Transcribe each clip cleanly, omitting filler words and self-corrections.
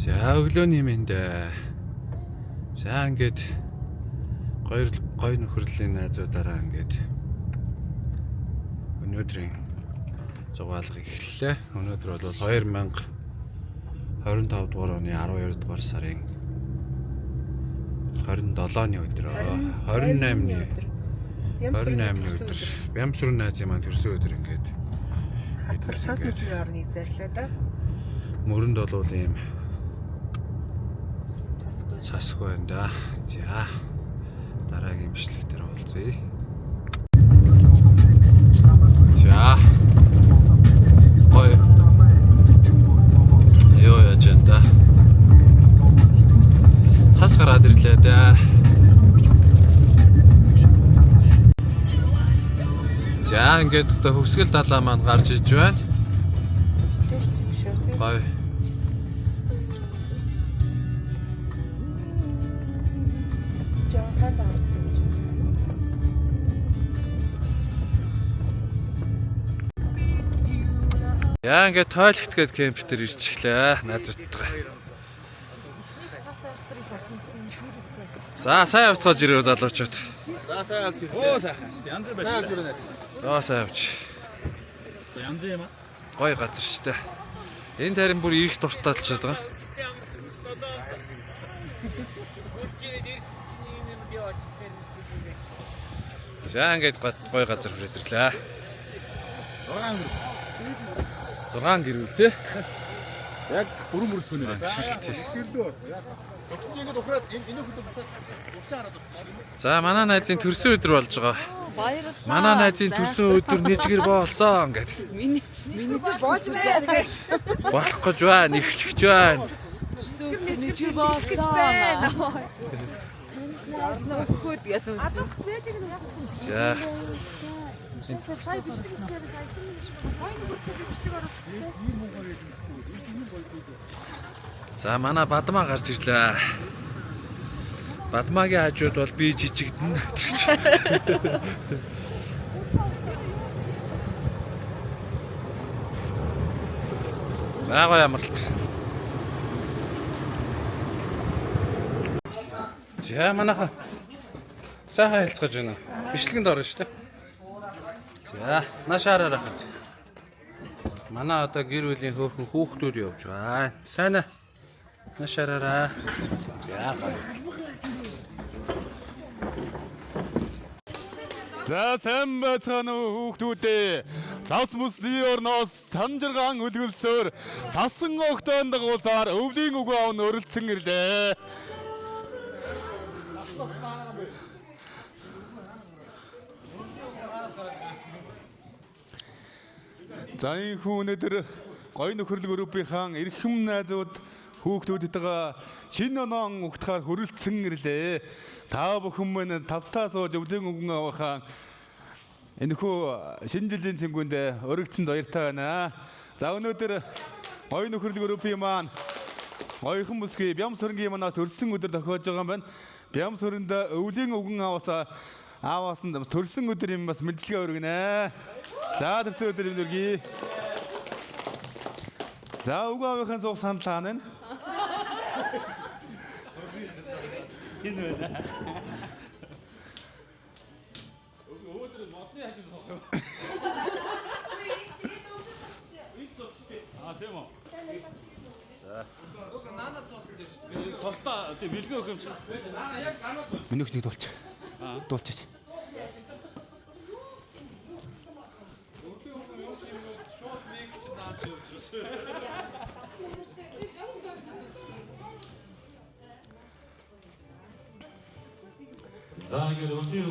За өглөөний мэнд. За ингээд гоё нөхөрлийн найзуудаараа ингээд өнөөдрийн зугаалгыг эхэллээ. Өнөөдөр бол 2025 дугаар оны 12 дугаар сарын 27-ны өдөр. 28-ны өдөр. Бямсрын найзын маань төрсөн өдөр ингээд цас мэсний орныг зарлаа да. Мөрөнд бол ийм цасгүй байна да. За дараагийн бичлэг дээр уулзъя. За ой ёо яжэнда цас гараад ирлээ да. За ингээд хөвсгөл далаа маань гарч иж байна. Төрсөн биш үү тийм. Гой. Жаахан даа. Яа ингээд тойлогт гээд кемптер ирчихлээ. Найзтайгаа. За сайн явцгааж ирээ залуучууд. За сайн авч ирээ. Оо сайхан шүү дээ. Янз бүр байна шүү дээ. Яа сайн явч. Янз юм аа. Гой газар шүү дээ. Энэ тарин бүр их дуртай болчиход байгаа. За ингээд гой газар хүрээдэрлээ. 6 гэрүүл тий. Яг бүрэн бүрэлдэхүүн нэ. За манай найзын төрсөн өдөр болж байгаа. Баярлалаа. Манай найзын төрсөн өдөр нэжгэр болсон ингээд. Миний Боож байна гэж. Болох гэж байна, эхлэж байна. нэжгэр болсон. Нөхөд гэдэг. Адукт байдаг нь яг За сая бичлэг хийчихээр сая тийм биш байна. Хойно бүртээ бичлэг оруулсан. За манай Бадмаа гарч ирлээ. Бадмаагийн хажууд бол би жижигдэн. За гоё амралт. За манайха сайхан хэлцгэж байна. Бичлэгэнд орно шүү дээ. За нашаараа хат. Манай одоо гэр бүлийн хөөхөн хүүхдүүд явж байна. Сайн аа. Нашаараа. За гоё. За сайн байцгаана уу хүүхдүүдээ. Цас мөсний орноос самжиргаан үлгэлсөөр цасан огтоон дагуулсаар өвлийн үгүй авн өрөлдсөн ирлээ. За энэ өнөөдөр гоё нөхөрлөг группийн эрхэм найзууд хүүхдүүдтэйгээ шинэ оноон угтахаар хүрэлцэн ирлээ. Та бүхэн мань тавтаа сууж өвлийн үгэн авахаа энэхүү шинэ жилийн цэнгүүнд өргөцсөнд баяртай байна. За өнөөдөр гоё нөхөрлөг группийн маань гоёхан бүсгүй Бямсрынгийн манаас төрсөн өдөр тохиож байгаа юм байна. Бямсрынд өвлийн үгэн аваас нь төрсөн өдөр юм бас мэдлэгээ өргөнэ. За төрсөн өдөр юм өргөе. За үгүй авахын суух саналаа нэ. Энэ байна. Өөдрөө модны хажууд суух. Аа тийм үү. За. Нана цоосон дээр шүү дээ. Тостаа тийм бэлгээ өгөх юм чи. Нана яг ганаас. Минийх нэг дуулч. Дуулчаач. За ингээд өвлийн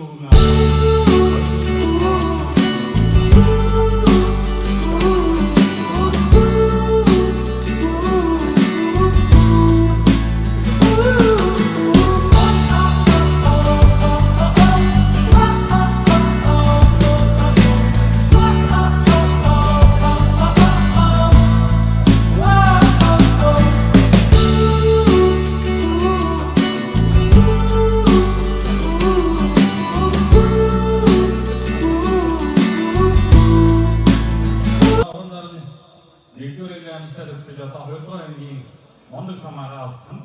хамаагаа олсон.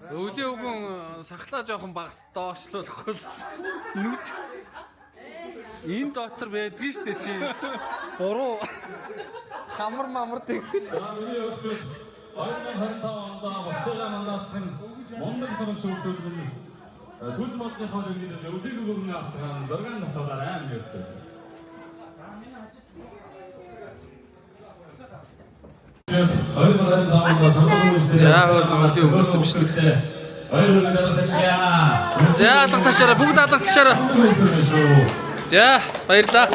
Өвлийн үгэн сахлаа жоохон багс доошлуулахгүй. Нүд. Энэ дотор байдгийн штэ чи. Буруу. Хамар мамар тэгвч. Миний өвчтөд 2025 онд бусдыгаа мандаасан мундаг сурагч өвчтөд нь сүүл модныхоо зэрэгдэж өвлийн үгэн автгаан 6 нотолаараа миний өвчтөд. За алга ташаараа бүгд алга ташаараа. За баярлаа.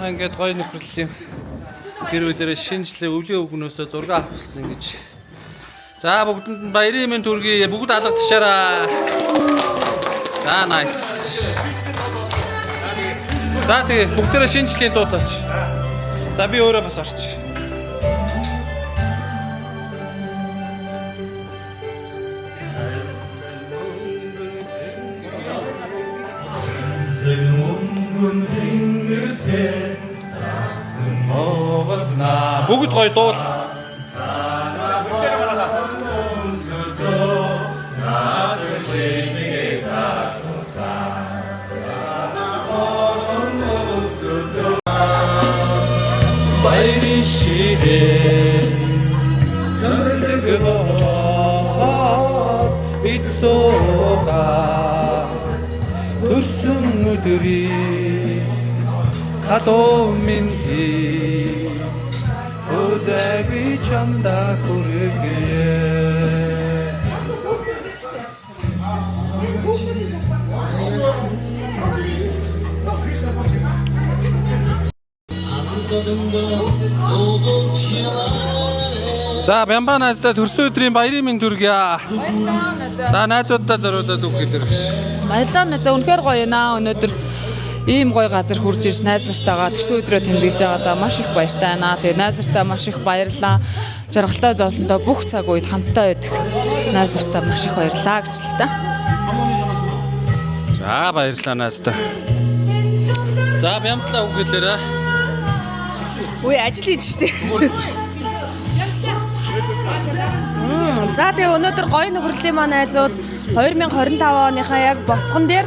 Ингээд гоё нөхрөлтийн гэр бүлэрээ шинжлэх өвлийн өгнөөсөө зураг авчихсан гэж. За бүгдэнд нь баярын мэнд хүргэе. Бүгд алга ташаараа. За nice. За тэгээ бүгдээрээ шинжлэхийн дуу таач. За би өөрөө бас орчих. Бүгд гоё дуул. Баярын ширээ зэмлэг боо ицсога төрсөн өдрийн хадуу минь өдөг чамда хүргээ. За Бямбанастай төрсөн өдрийн баярын мэнд хүргэе. За найзуудаа зориулаад үг хэлэр. Баярлалаа найзаа үнэхээр гоё наа өнөөдөр ийм гоё газар хурж ирж найз нартайгаа төрсөн өдрөө тэмдэглэж байгаадаа маш их баяртай байна. Тэгээ найз нартай маш их баярлалаа. Жаргалтай зовлонтой бүх цаг үед хамтдаа байдаг. Найз нартай маш их баярлалаа гэж л та. За баярлалаа найзтай. За Бямтлаа үг хэлээрээ. Үгүй ажил хийж штэ. За тэгээ өнөөдөр гоё нөхрөлийн маань найзууд 2025 оныхаа яг босгон дээр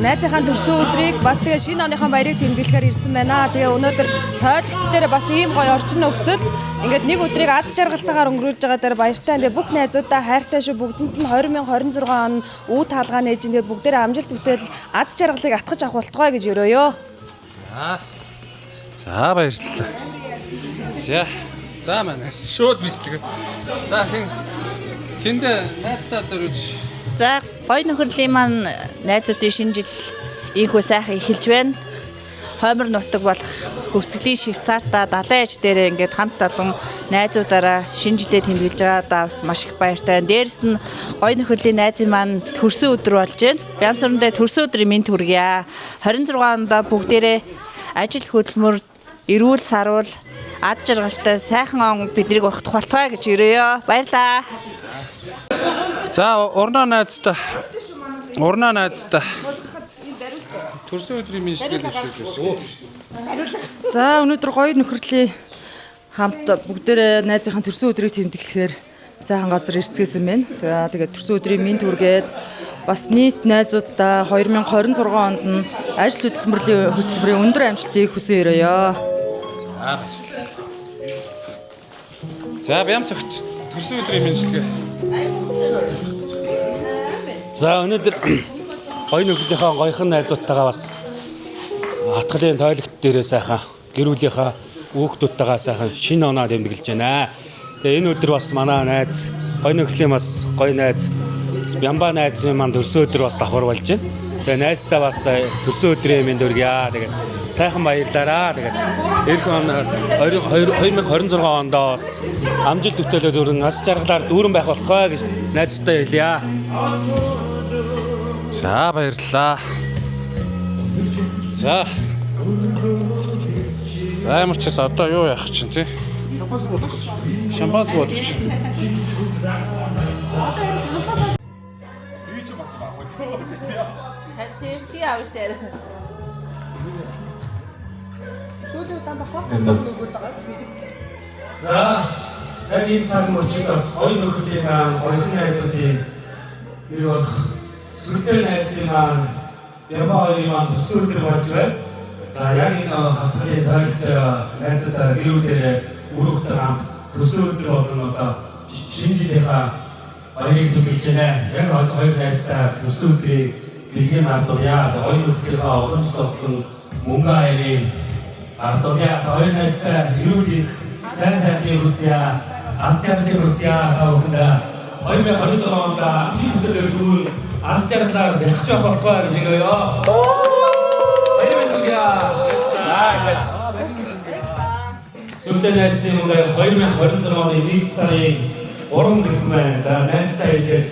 найзынхаа төрсөн өдрийг бас тэгээ шинэ оныхаа баярыг тэмдэглэхээр ирсэн байна. Тэгээ өнөөдөр тойлогч дээр бас ийм гоё орчин нөхцөлд ингээд нэг өдрийг аз жаргалтайгаар өнгөрүүлж байгаа дээр баяртай. Тэгээ бүх найзуудаа хайртай шүү. Бүгдэнд нь 2026 он үе таалгаа нээж ингээд бүгдээрээ амжилт бүтээл аз жаргалыг атгаж авах болтугай гэж өрөөё. За баярлалаа. За манай шууд бичлэг. За хиндэ найзтай зориулж. За гоё нөхрөлийн маань найзуудын шинэ жил ийхүү сайхан эхэлж байна. Хоймор нутаг болох хөвсгөлийн шивцаартаа далайн аж дээр ингээд хамт олон найзуудаараа шинэ жилээ тэмдэглэж байгаадаа маш их баяртай. Дээрс нь гоё нөхрөлийн найзын маань төрсөн өдөр болж байна. Бямсрандаа төрсөн өдрийн мэнд хүргье. 26 онд бүгдээрээ ажил хөдөлмөр, эрүүл сарвал, ад жаргалтай сайхан он биднийг огтх болтугай гэж өрөөё. Баярлаа. За урнаа найзтай. Төрсөн өдрийн мэндчилгээ дэвшүүлж. За өнөөдөр гоё нөхрөлийн хамт бүгдээрээ найзынхаа төрсөн өдрийг тэмдэглэхээр сайхан газар ирцгээсэн байна. Тэгээд төрсөн өдрийн мэнд хүргээд бас нийт найзуудаа 2026 онд нь ажил хөдөлмөрийн өндөр амжилтыг хүсэн өрөөё. За Бямцогт төрсөн өдрийн мэндчилгээ. За өнөөдөр гоё нөхрийнхөө гоёхан найзуудтайгаа бас хатгалын тойлогт дээрээ сайхан гэр бүлийнхаа хүүхдүүдтэйгээ сайхан шинэ оноо тэмдэглэж байна. Тэгээ энэ өдөр бас манай найз гоё нөхрийн бас гоё найз Бямба найзын маань төрсөн өдөр бас давхар болж байна. Тэгээ найзтай бас төрсөн өдрийн мэнд хүргье. Тэгээд сайхан баярлаараа. Тэгээд эх он 2026 онд бас амжилт бүтээлээ дүүрэн ас жаргалаар дүүрэн байх болтугай гэж найзтай хэлье. За баярлалаа. За ямар ч гэсэн одоо юу яах чинь тий? Шампанс бодож. Чи явж дээр. За яг энэ цаг мөчид бас хоёр нөхөдийн маань хоёрын найзуудын ер болох сүртэй найзын маань Яба хоёрын маань төсөв өдөр болж байна. За яг энэ хатгалын тайлбар найзуудаа гэрүүлээрээ өргөдөг хамт төсөв өдөр болон одоо шинэ жилийнхаа баярыг тэмдэглэж байна. Яг одоо хоёр найзтай төсөв өдрийг бэлгийн ардуурья. Хоёр нөхөдийнхаа уламжлалт болсон мөнгө хоёрын ардуурья. Хоёр найзтай эрүүл сайн сайхны хүсье, аскарны хүсье хаахна. 2027 онд амжилттай дүүл аскарлаар бэлгэж явах болтугай гэж хэлээё. Баярлалаа. Сүлдэн найзын мөнгө 2026 оны 1 сарын 3 гэсэн байна. За найзтай хэлээс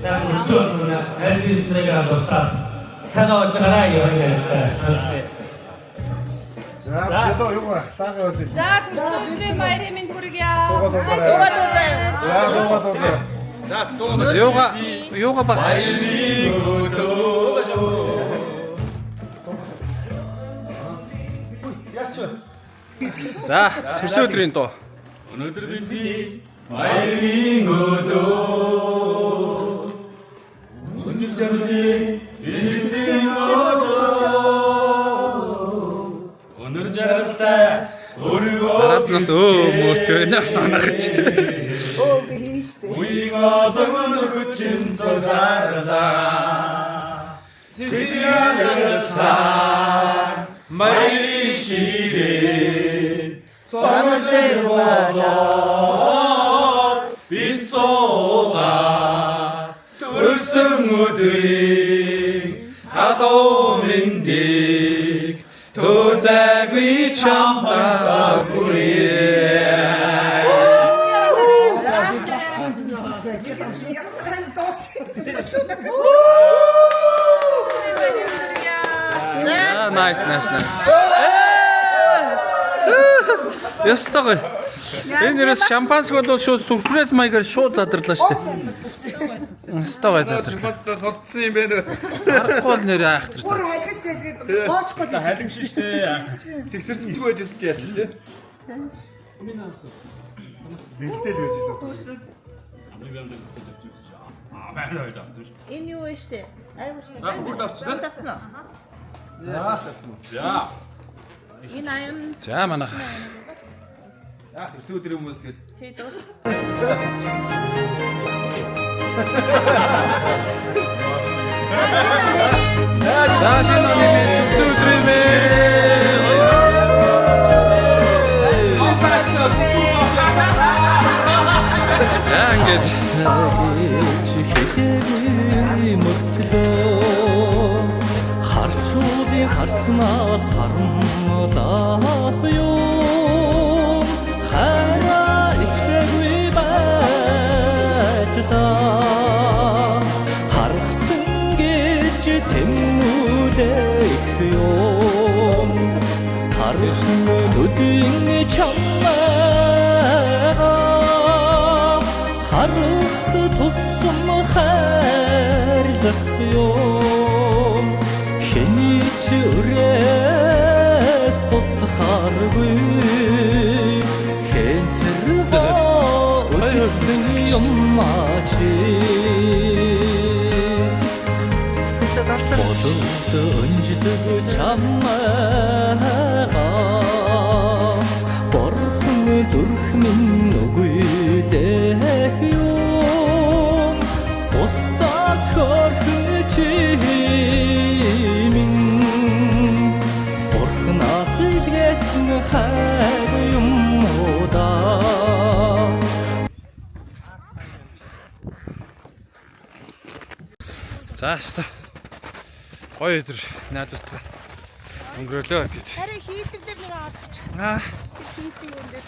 сайн өдөр болно. Найзын нэгээр тусаад санаа очихараа яваа найзтай. За одоо юу вэ? Шагаа үгүй. За өдрийн баярын мэнд хүргье. Юуга баг. За төсөө өдрийн дуу. Өнөөдөр бидний баярын өдөр. Өндөр жаргалын бэлсэн өдөр. Өнөр жаргалтай өргөө. Араснаас мөртөө нэ санаа гэж. Уйг олон хүчин цогцоллаа. Цэцгэрсэн баярын ширээ. Сонголтой болоо бид суугаа төрсөн өдрийн хадуу мэндийг төзэггүй чамдаа хүрээ. Nice. Ястагай. Энэ нэрс шампанск бол шууд сүрприз маягаар шууд задарлаа шүү дээ. Ястагай задарлаа. Солдсон юм бэ нэ. Аргагүй бол нэр айхтар. Бүр халиц хэлгээд гоочгүй Халимш штэ. Тэгсэрсэн ч байжсэн чи яаш лээ. Бэлтэл байж дээ. Энэ юу вэ штэ? Айвуу штэ. Бүгд авчихсан. Тавцсан уу? За. Энэ аян За манай. Төсөө өдрийн хүмүүс тэгээд чи дуус. Харцнаас харамлах юм хараа ичрэггүй байлаа харгасан гэж тэмүүлэх юм харсан нүдийн чамаа харах тусам хайрлах юм Үрээс бодхааргүй хэнцэрбаа үжигдэн юм ачи бодолд өнждөг чамаа борхон зүрх минь нүгүйлэх юм устас хөрхөн чи За хэвээ. Гоё өдөр найзуудтай өнгөрөөлөө гэж. Харин хийдэг дээр нэг авчих. Аа. Хийдэг юм дээр.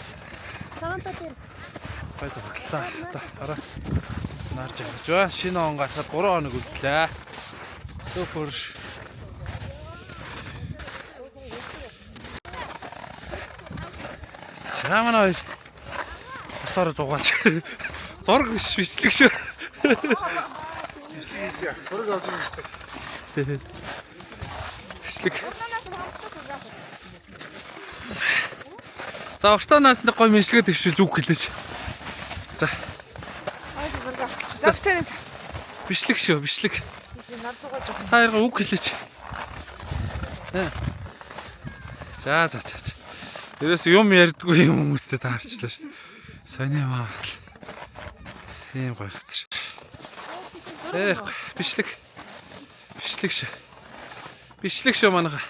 Савантаа дээр. Гоё зөвлөлөө. Хараа. Нарж явж байна. Шинэ он гарахад 3 хоног үлдлээ. Супер. Саманаа асар зугаач. Зураг бичлэг шүү. Зураг авч байгаа шүү дээ. Бичлэг. За уртаанаас нэг гой мэдлэгээ төвшүүлж үг хэлээч. За. Бичлэг шүү, бичлэг. Та ярга үг хэлээч. За. Тэрээс юм ярьдгүй юм хүмүүстэй таарчлаа шүү. Сони маа бас. Тийм гоё газар. Бичлэг. Бичлэг шүү манайха.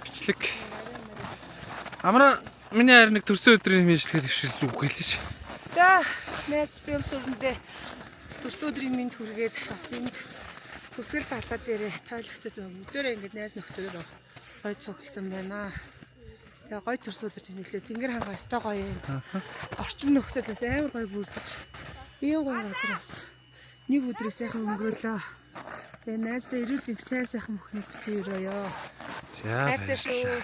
Бичлэг. Амра миний харин нэг төрсөн өдрийн мэдлэгээ төвшүүлж үг хэлээч. За, найз би өмсөндөө төрсөн өдрийн мэнд хүргээд бас энэ хүсгэл талаа дээр тойлогчд өдөрөө ингэж найз нөхдөөр гой цугласан байна. Тэгээ гой төрсөн өдөр тэмүүлээ. Тэнгэр хангаа өстой гоё юм. Орчин нөхдөд бас амар гоё бүрдэж. Биеийн гоё газраас нэг өдрөө сайхан өнгөрөөлөө. Тэгээ найздаа ирүүл их сайхан мөхний хүсэн өрөөё. За. Хайртай шүү.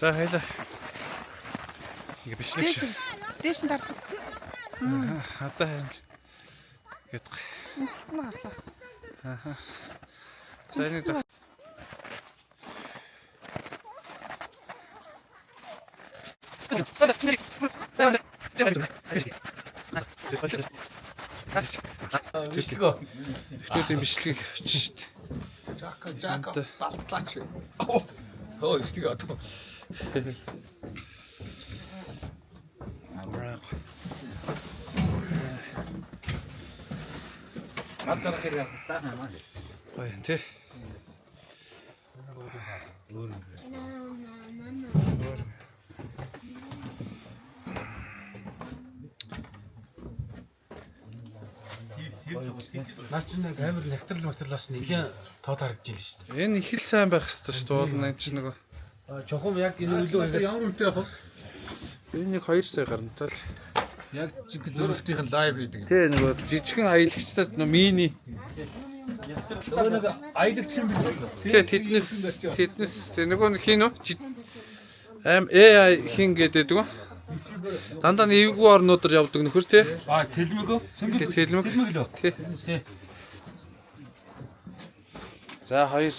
За хайла. Ингээ бичлэг шүү. Дэш нь дардаг. Одоо хайр. Гэт. Нарлаа. Аха. За энэ зөв. Бичлэг. Ихтэй бичлэг авчих шүү дээ. Жака балтлаач. Оо бичлэг одоо. Мартар хэрэг авсан юм аа. Ой тий. Наач нэг амар нягтрал нэлийн тод харагдаж байна шүү дээ. Энэ их л сайн байх хэрэгтэй шүү дээ. Уул нэг ч нөгөө Чухам яг энэ үлээ Ямар үнэтэй яг энэ нэг 2 сая гарантай л. яг зөрөлтийн лайв хийдэг. Тий нөгөө жижигхэн аялагчдад нөгөө мини. Нөгөө нэг аялагч юм биш. Тий тэднес нөгөө нэг хин үү? AI хин гэдэг үү? Дандаа эвгүй орнуудаар явдаг нөхөр тий. Тэлмэг. Тэлмэг лөө. Тий. За 2.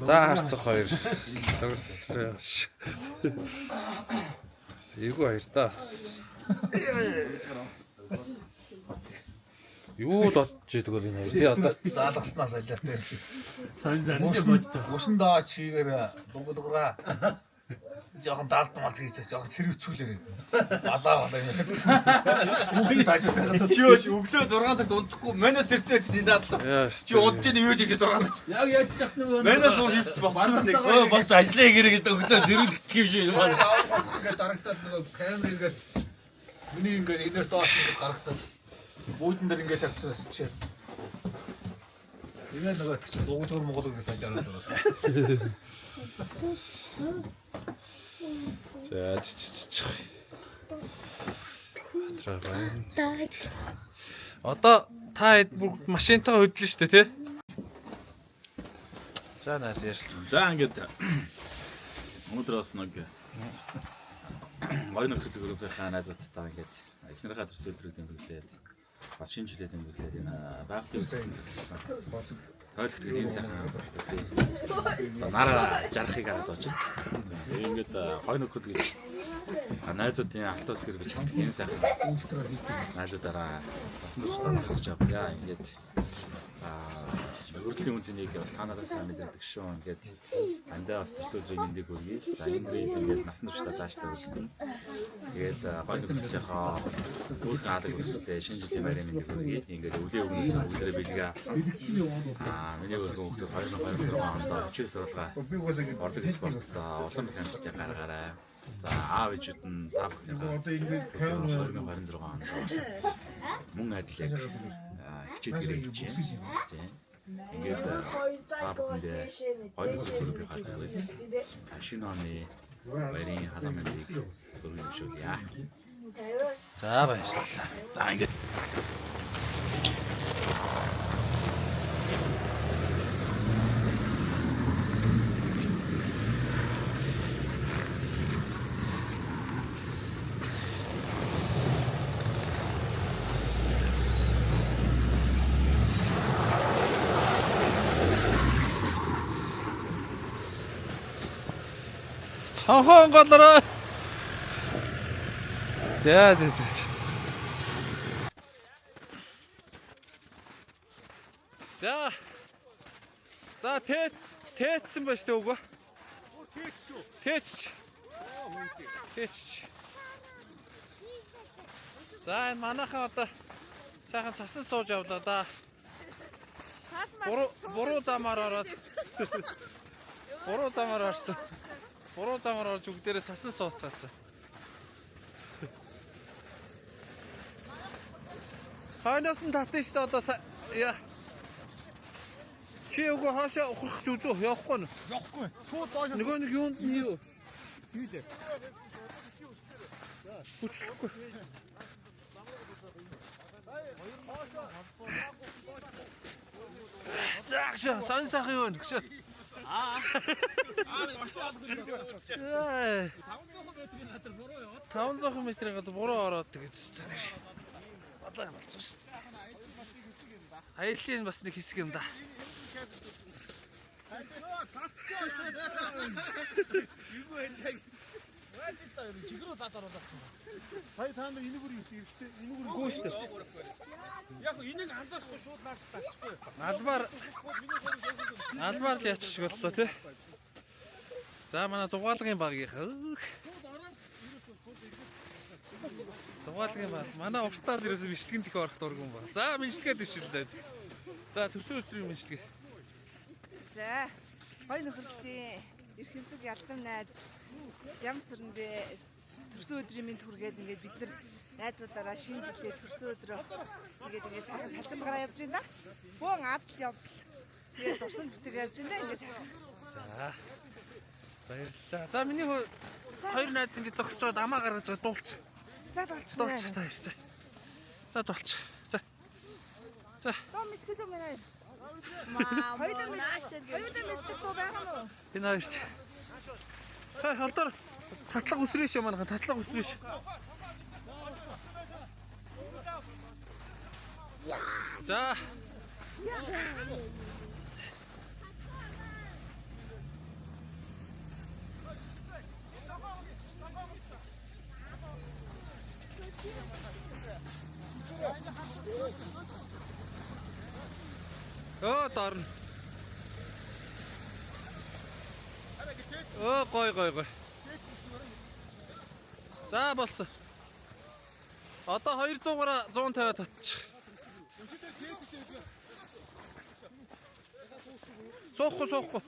За харцах 2. Эвгүй 2 таас. Юу додж идэг бол энэ 2. Тий одоо Заалгаснаас айлаатай. Сайн бодож. Усан даач хийгээр дугуулгараа. Жохон даалдмал хийчихээ жохон сэрвцүүлээрээ. Балаа юм. Үгүй таажтай гадаа. Чөөш өглөө 6 цагт унтахгүй манаас ирсэн гэсэн дадлаа. Чи унтж ийн юу хийж 6 цагт. Яг яаж чах нөгөө Манаас уу хийх болсон нэг. Бос ажиллаа гэрээ гэдэг өглөө сэрүүлэх юм шиг юм байна. ингээд дарагтаад нөгөө камер ингээд миний ингээд энэс доош ингээд гаргатаад буудан дээр ингээд тавьчихсан бас чи. Ингээд нөгөө ч дугуулгар ингээд сажаад байгаа. За одоо та бүгд машинтайгаа хөдлөн шүү дээ тий. За наас ярьсан. За ингээд өнөөдөр бас нэг гоё нөхцөл группийнхаа найзуудтайгаа ингээд эхнэрийнхээ төрсөн өдрүүд тэмдэглээд бас шинэ жилээ тэмдэглээд энэ байгалийн үсэн цагсан. Тойлогт энэ сайхан нараа жарахыг асууж байна. Тэгээ ингээд гоё нөхцөл гэж найзуудын автобус гэр бичдэг энэ сайхан найзуудаараа бас нөхцөл харж авъя. Ингээд өргөдлийн үнцнийг бас танараас сайн мэдэрдэг шүү. Ингээд андаа бас төрсөн өдрийн мэндийг хүргэе. За энэ үеийн ингээд насан туршдаа цаашдаа үлдэн. Тэгээд гоё нөхцөлийнхаа бүх аадаг үстэй шинэ жилийн байрны мэндийг хүргэе. Ингээд өвлийн өмнөөс бүгдээрээ бэлгээ авсан. Миний өргөн хүмүүс 2026 онд хичээл сургалгаа орлог спорт улаан механикчдыг гаргаарай. За аав ээжүүд нь та бүхнийхээ 2026 онд мөн адил яг хичээлээрээ хийж байна. Тийм. Ингээд та бүхэндээ гоё зүйлүүдийн хазгаас шинэ оны баярын халамжийг өргөжүүлье. За баярлалаа. За ингээд Хонхон голороо. За. За тээцсэн ба штэ өгөө. Тээч. За энэ манайхан одоо сайхан цасан сууж явлаа да. Буруу замаар ороод. Буруу замаар орсон. Буруу замаар орж бүгдээрээ цасан сууцгаасан. Хойноос нь татна штэ одоо яа. Чи өгөө хаашаа ухрах ч үзүү явахгүй нь. Явахгүй. Сууд доошоо. Нөгөө нэг юунд нь юу? Юу дээ? Хүчлэхгүй. Зааш сан сайхан юу нэгш. 500 метрийн гадар буруу яваад 500 метрийн гадар буруу ороод тэгээд бодлоо юм болж шээ. Аяллаа бас нэг хэсэг юм да. Сая та нар энийг үрийг эсэрхтэй. Энийг үрийг Гүү штэ. Яг энийг анзаарахгүй шууд нааш тавьчихгүй. Албаар л яачих шиг боллоо тий. За манай зугаалгын багийнхаа. Зугаалгын баг. Манай уртаад ерөөсөө бичлэгэн тэх орох дурггүй юм ба. За бичлэгээ дэвширлээ. За төрсөн өдрийн бичлэгээ. За. Гоё нөхөрлөлийн эрх хэсэг ялдан найз ям сүрэндээ төрсөн өдрийн мэнд хүргээд ингээд бид нар найзуудаараа шинэ жилдээ төрсөн өдрөө ингээд сайхан салбараа явж байна да. Бөөн авт явдал. Тэгээд дурсан бүтээр явж байна да ингээд сайхан. За. Баярлалаа. За миний хоёр найз ингээд зогсож байгаа амаа гаргаж байгаа дуулч. За дуулч. Дуулч та хоёр. За дуулч. За. Тоо мэдхэл юм байна. Хоёулаа мэддэг боо байгаа мó. Энэ хоёрч. Хай халдаар татлаг үсрээш юм аа татлаг үсрээш. За. Тарн. Гой. За болсон. Одоо 200-аараа 150 татчих. Суухгүй.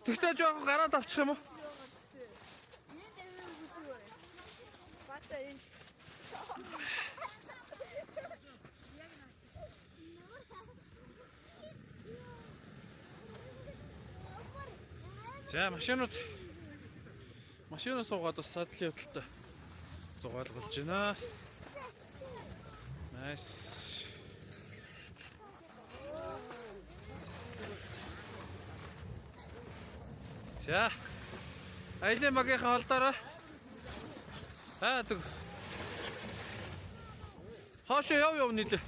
Тэгтээ жоохон гараад авчих юм уу? За машинаа суугаад бас садлын хөдөлтөй зугаалгуулж байна. Nice. За. Айлын багийнхаа холдороо. Тэг. Хаашаа яв нийлээ.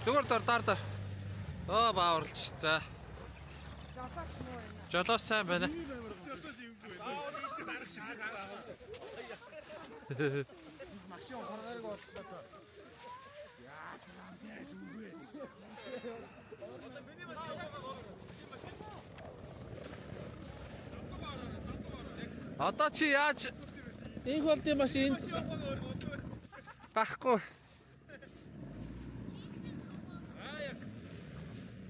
Зүгээр дар. Бааварлж. За. Жолоос сайн байна. Машин гаргаарыг бодлоо. Одоо чи яаж энэ холдын машинд гахгүй.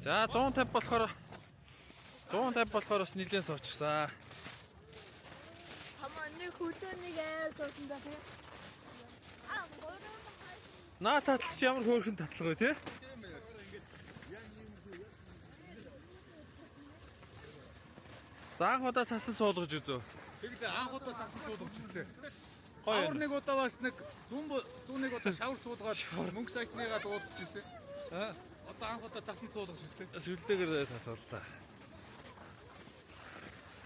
За 150 болохоор бас нэлээд суучихсан. Хамааны хөдөөнийг суусан байх юм. Наа татлагч ямар хөөрхөн татлага вэ те? За анх удаа цасан суулгаж үзөө. Тэгэхдээ анх удаа цасан суулгаж үзтээ. Хоёр нэг удаа бас нэг 101 удаа шавар суулгаад мөнгө сайтныгаа дуудаж ирсэн. Одоо анх удаа цасан суулгаж үзтээ. Сүлдээгээр татварлаа.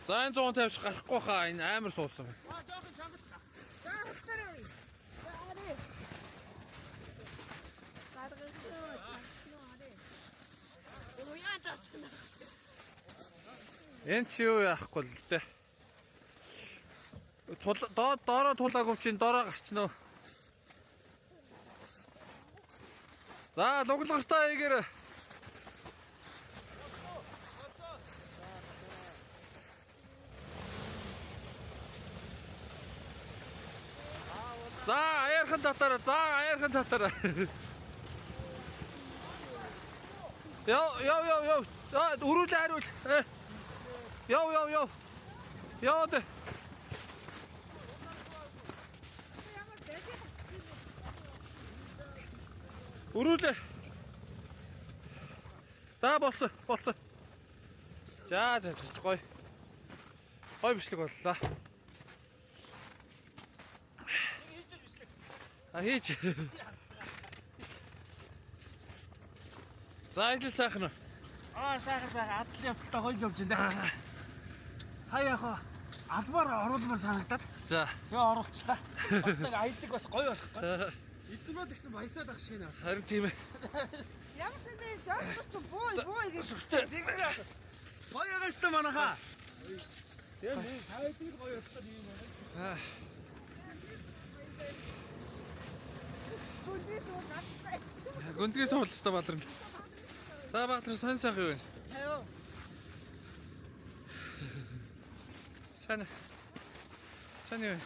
За энэ 150 гарахгүй хаа энэ амар суулсан байна. За хөтөрөө. Энд чи юу яахгүй л дээ. Доороо тулаагүй чинь доороо гарчна уу? За луглагчтай игээр. За аяархан татараа. Яв. Өрүүлээ хариул. Яв. Яваад. Өрүүлээ. За болсон. За гоё. Гоё бичлэг боллоо. Хийж. За энэ сайхан уу? Сайхан адлын явдалтай хоёул явж байна. Сая яхаа албаар оруулмаар санагдаад. За. Тэгээ оруулчлаа. Бас нэг аялдаг бас гоё болох. Эднүүд гэсэн баясаад ах шиг нэ. Харин тийм ээ. Ямар сэндээ жоо ч буу гэж. Гоё ягаастай манайхаа. Тэгээ нэг хайдаг гоё болтой юм байна. Гүнзгээс уулзтай Баатар. За Баатар сайн сайхан юу вэ? Таяа. Сайн юу?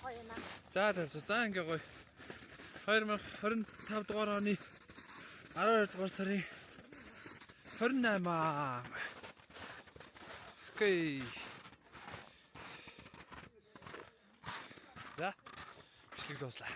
Гоё наа. За ингээ гоё. 2025 дугаар оны 12 дугаар сарын 28. Окей. За. Бичлэг дуслаа.